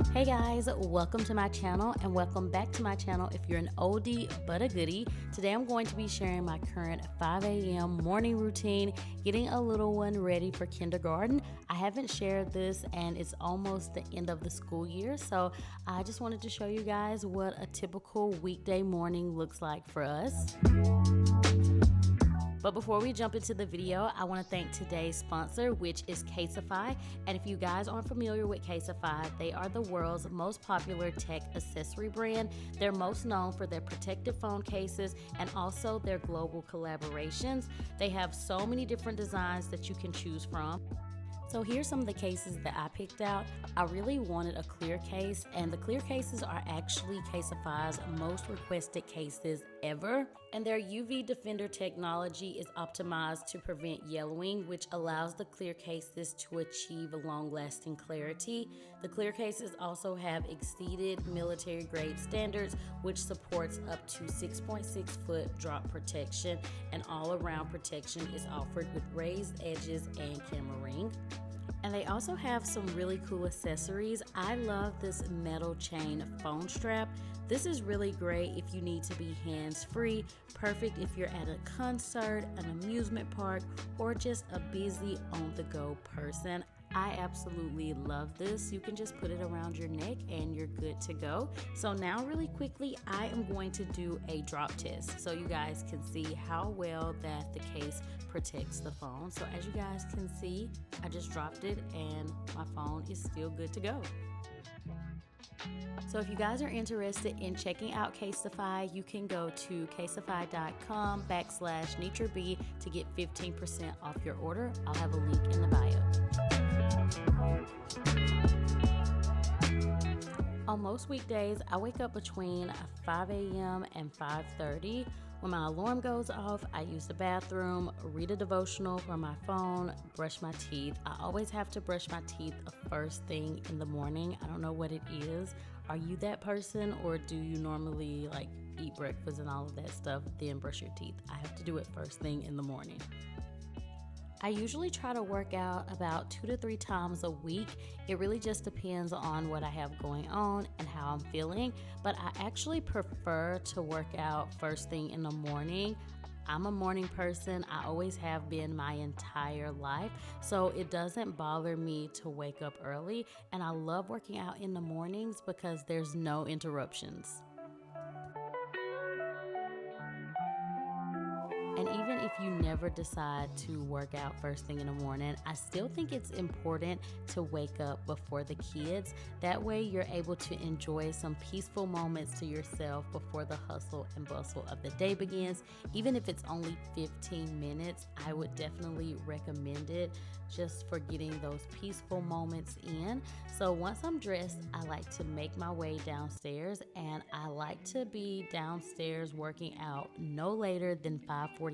Hey guys, welcome to my channel and welcome back to my channel if you're an oldie but a goodie. Today I'm going to be sharing my current 5 a.m. morning routine, getting a little one ready for kindergarten. I haven't shared this and it's almost the end of the school year, so I just wanted to show you guys what a typical weekday morning looks like for us. But before we jump into the video, I want to thank today's sponsor, which is Casetify. And if you guys aren't familiar with Casetify, they are the world's most popular tech accessory brand. They're most known for their protective phone cases and also their global collaborations. They have so many different designs that you can choose from. So here's some of the cases that I picked out. I really wanted a clear case, and the clear cases are actually Casetify's most requested cases ever. And their UV Defender technology is optimized to prevent yellowing, which allows the clear cases to achieve long-lasting clarity. The clear cases also have exceeded military-grade standards, which supports up to 6.6 foot drop protection, and all-around protection is offered with raised edges and camera ring. And they also have some really cool accessories. I love this metal chain phone strap. This is really great if you need to be hands-free, perfect if you're at a concert, an amusement park, or just a busy on-the-go person. I absolutely love this. You can just put it around your neck and you're good to go. So now really quickly, I am going to do a drop test so you guys can see how well that the case protects the phone. So as you guys can see, I just dropped it and my phone is still good to go. So if you guys are interested in checking out Casetify, you can go to casetify.com/NitraB to get 15% off your order. I'll have a link in the bio. On most weekdays, I wake up between 5 a.m. and 5:30. When my alarm goes off, I use the bathroom, read a devotional from my phone, brush my teeth. I always have to brush my teeth first thing in the morning. I don't know what it is. Are you that person, or do you normally eat breakfast and all of that stuff, then brush your teeth? I have to do it first thing in the morning. I usually try to work out about 2 to 3 times a week. It really just depends on what I have going on and how I'm feeling, but I actually prefer to work out first thing in the morning. I'm a morning person. I always have been my entire life, so it doesn't bother me to wake up early, and I love working out in the mornings because there's no interruptions. And even if you never decide to work out first thing in the morning, I still think it's important to wake up before the kids. That way you're able to enjoy some peaceful moments to yourself before the hustle and bustle of the day begins. Even if it's only 15 minutes, I would definitely recommend it just for getting those peaceful moments in. So once I'm dressed, I like to make my way downstairs, and I like to be downstairs working out no later than 5:45.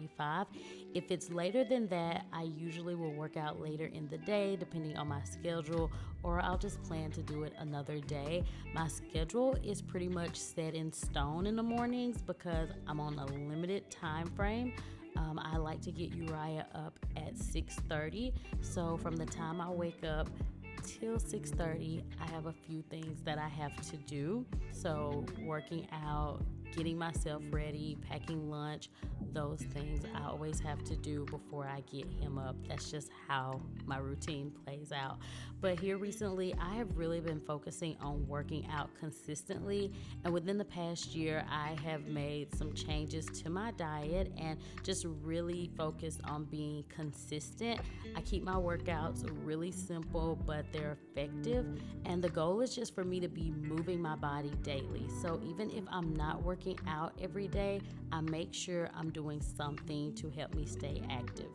If it's later than that, I usually will work out later in the day depending on my schedule, or I'll just plan to do it another day. My schedule is pretty much set in stone in the mornings because I'm on a limited time frame. I like to get Uriah up at 6:30, so from the time I wake up till 6:30, I have a few things that I have to do. So working out, getting myself ready, packing lunch, those things I always have to do before I get him up. That's just how my routine plays out. But here recently, I have really been focusing on working out consistently, and within the past year, I have made some changes to my diet and just really focused on being consistent. I keep my workouts really simple, but they're effective, and the goal is just for me to be moving my body daily. So even if I'm not working out every day, I make sure I'm doing something to help me stay active.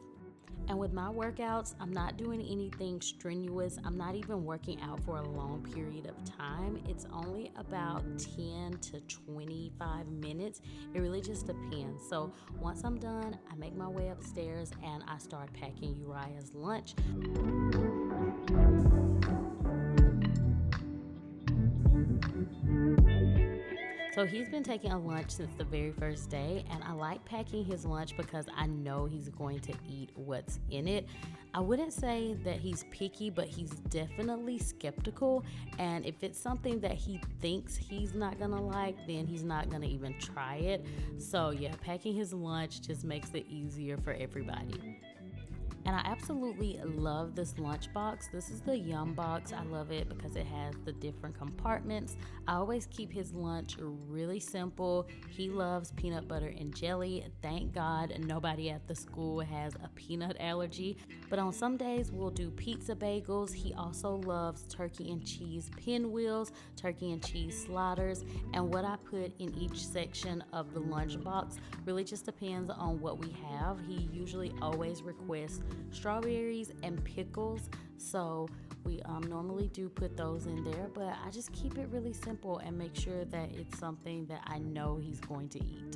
And with my workouts, I'm not doing anything strenuous. I'm not even working out for a long period of time. It's only about 10 to 25 minutes. It really just depends. So once I'm done, I make my way upstairs and I start packing Uriah's lunch. So So he's been taking a lunch since the very first day, and I like packing his lunch because I know he's going to eat what's in it. I wouldn't say that he's picky, but he's definitely skeptical, and if it's something that he thinks he's not gonna like, then he's not gonna even try it. So yeah, packing his lunch just makes it easier for everybody. And I absolutely love this lunchbox. This is the Yum box. I love it because it has the different compartments. I always keep his lunch really simple. He loves peanut butter and jelly. Thank God nobody at the school has a peanut allergy. But on some days we'll do pizza bagels. He also loves turkey and cheese pinwheels, turkey and cheese sliders. And what I put in each section of the lunchbox really just depends on what we have. He usually always requests strawberries and pickles, so we normally do put those in there, but I just keep it really simple and make sure that it's something that I know he's going to eat.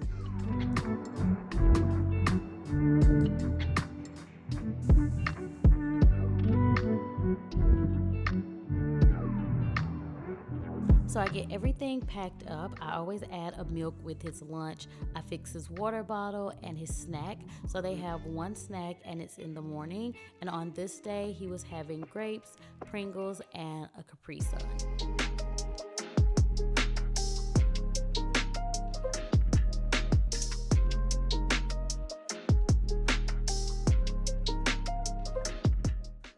So I get everything packed up. I always add a milk with his lunch. I fix his water bottle and his snack. So they have one snack and it's in the morning. And on this day, he was having grapes, Pringles, and a Capri Sun.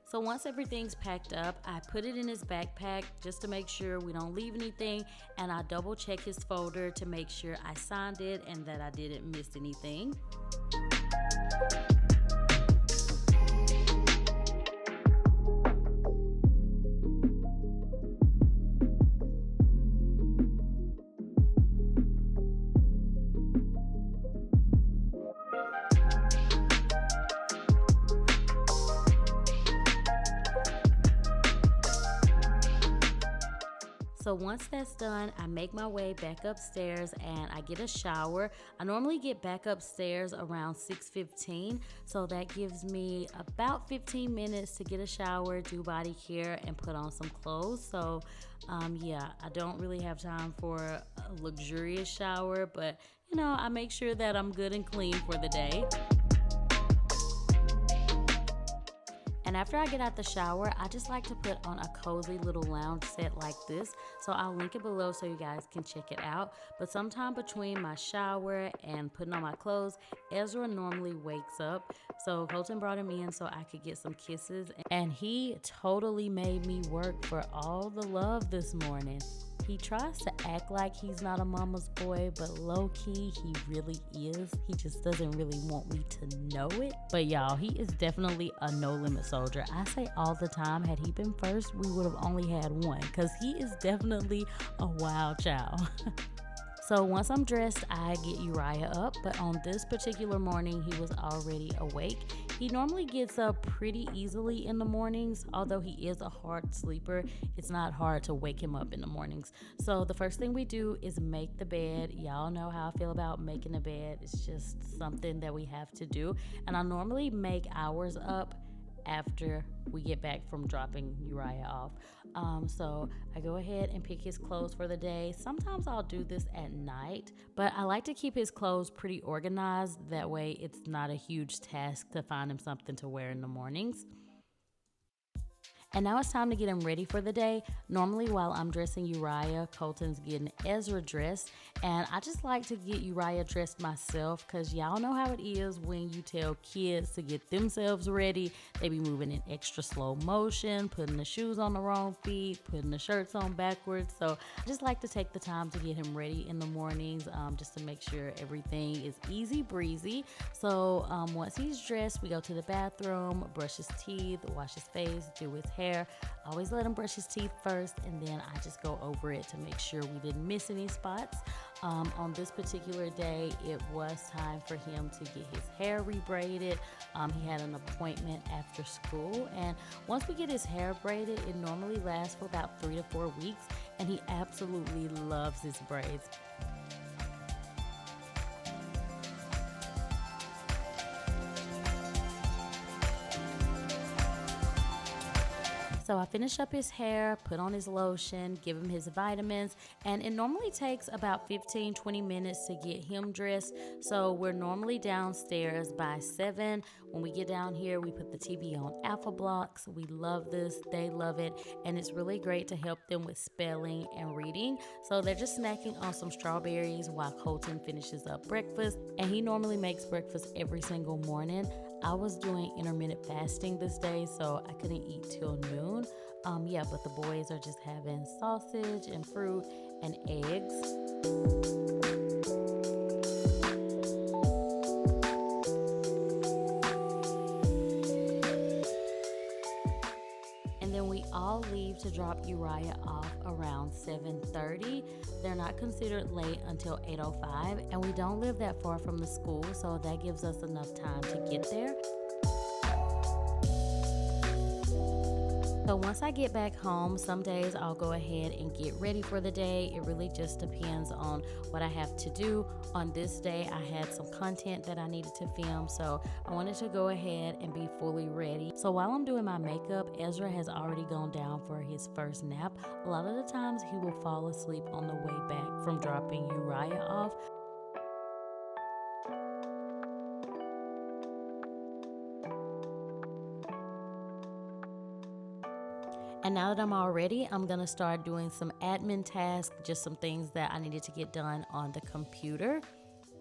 So once everything's packed up, I put it in his backpack just to make sure we don't leave anything, and I double check his folder to make sure I signed it and that I didn't miss anything. So once that's done, I make my way back upstairs and I get a shower. I normally get back upstairs around 6:15, so that gives me about 15 minutes to get a shower, do body care, and put on some clothes. So yeah, I don't really have time for a luxurious shower, but you know, I make sure that I'm good and clean for the day. And after I get out the shower, I just like to put on a cozy little lounge set like this. So I'll link it below so you guys can check it out. But sometime between my shower and putting on my clothes, Ezra normally wakes up. So Colton brought him in so I could get some kisses. And he totally made me work for all the love this morning. He tries to act like he's not a mama's boy, but low-key, he really is. He just doesn't really want me to know it. But y'all, he is definitely a no-limit soldier. I say all the time, had he been first, we would have only had one, because he is definitely a wild child. So once I'm dressed, I get Uriah up, but on this particular morning, he was already awake. He normally gets up pretty easily in the mornings, although he is a hard sleeper. It's not hard to wake him up in the mornings. So the first thing we do is make the bed. Y'all know how I feel about making the bed. It's just something that we have to do. And I normally make ours up after we get back from dropping Uriah off. So I go ahead and pick his clothes for the day. Sometimes I'll do this at night, but I like to keep his clothes pretty organized. That way it's not a huge task to find him something to wear in the mornings. And now it's time to get him ready for the day. Normally while I'm dressing Uriah, Colton's getting Ezra dressed. And I just like to get Uriah dressed myself because y'all know how it is when you tell kids to get themselves ready. They be moving in extra slow motion, putting the shoes on the wrong feet, putting the shirts on backwards. So I just like to take the time to get him ready in the mornings just to make sure everything is easy breezy. So once he's dressed, we go to the bathroom, brush his teeth, wash his face, do his hair. I always let him brush his teeth first, and then I just go over it to make sure we didn't miss any spots. On this particular day, it was time for him to get his hair rebraided. He had an appointment after school, and once we get his hair braided, it normally lasts for about 3 to 4 weeks, and he absolutely loves his braids. So I finish up his hair, put on his lotion, give him his vitamins, and it normally takes about 15-20 minutes to get him dressed. So we're normally downstairs by 7. When we get down here, we put the TV on Alpha Blocks. We love this, they love it, and it's really great to help them with spelling and reading. So they're just snacking on some strawberries while Colton finishes up breakfast, and he normally makes breakfast every single morning. I was doing intermittent fasting this day, so I couldn't eat till noon. But the boys are just having sausage and fruit and eggs. And then we all leave to drop Uriah off around 7:30. They're not considered late until 8:05, and we don't live that far from the school, so that gives us enough time to get there. So once I get back home, some days I'll go ahead and get ready for the day. It really just depends on what I have to do. On this day, I had some content that I needed to film, so I wanted to go ahead and be fully ready. So while I'm doing my makeup, Ezra has already gone down for his first nap. A lot of the times he will fall asleep on the way back from dropping Uriah off. And now that I'm all ready, I'm gonna start doing some admin tasks, just some things that I needed to get done on the computer.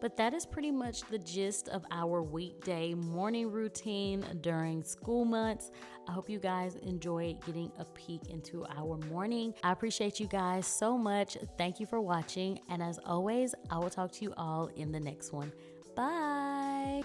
But that is pretty much the gist of our weekday morning routine during school months. I hope you guys enjoyed getting a peek into our morning. I appreciate you guys so much. Thank you for watching. And as always, I will talk to you all in the next one. Bye.